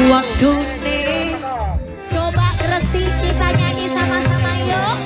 Waktu nih, coba Gresik kita nyanyi sama-sama yuk.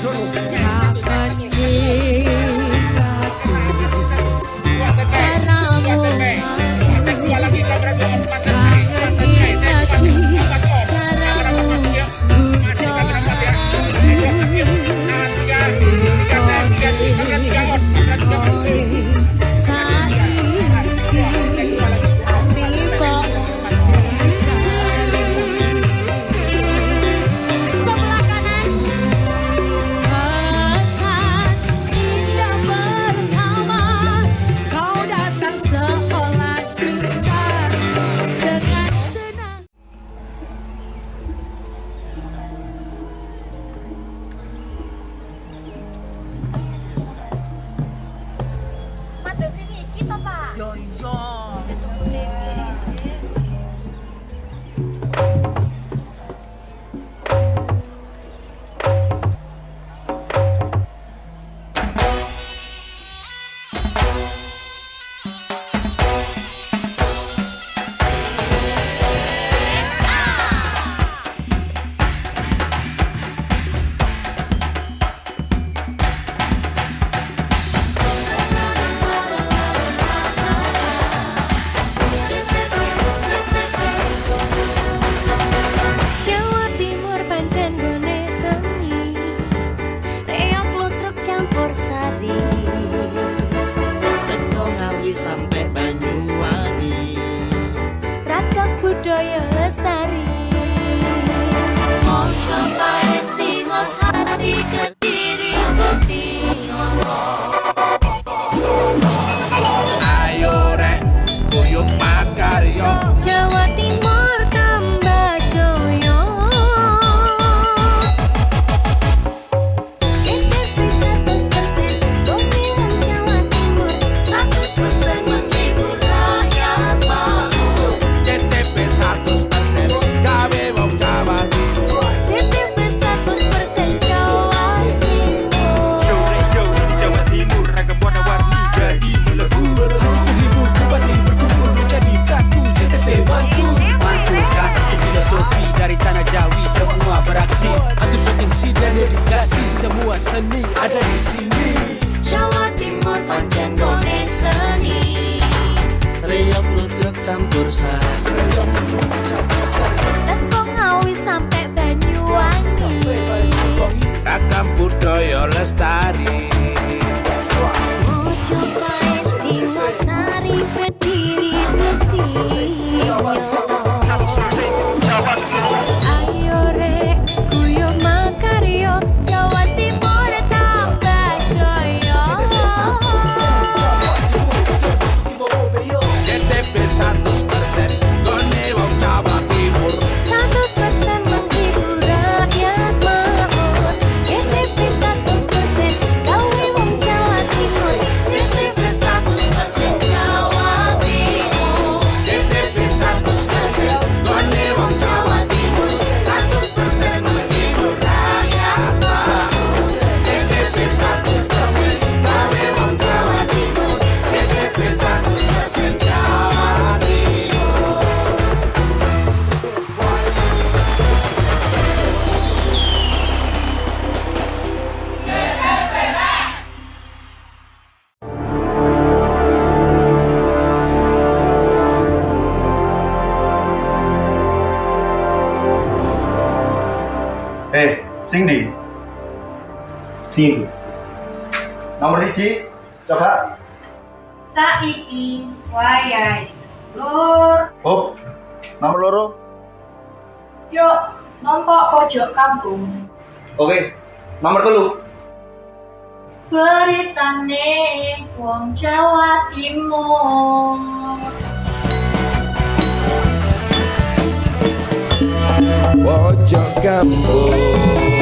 Sampai Banyuwangi, ragam budaya lestari. Mojopahit, Singosari, Kediri, Kutingono. Ayo rek, kuyuk makaryo. Jawa Timur tambah joyo. JTV 100% bumi wong Jawa Timur, 100% menghibur rakyat makmur. JTV 100% gawe wong Jawa Timur. JTV 100% Jawa Timur. Yo di Jawa Timur, ragam warna-warni jadi melebur. Hati terhibur, kembali berkumpul menjadi satu. JTV mantu mantulkan itu filosofi dari tanah Jawi, semua beraksi. Atur MC dan dedikasi, semua seni ada di sini. Jawa Timur pancen gone seni. Riok ludruk campur sari. Teko Ngawi sampai Banyuwangi. Ragam budaya lestari. Mojopahit, Singosari, Kediri, Kutingono. Ayo rek, kuyuk makaryo, Jawa Timur tambah joyo. Sing di. Sing. Nomor 1, coba. Saiki wayahe lur. Hop. Nomor 2. Yuk nonton pojok kampung. Oke. Nomor 3. Beritane wong Jawa Timur. Pojok kampung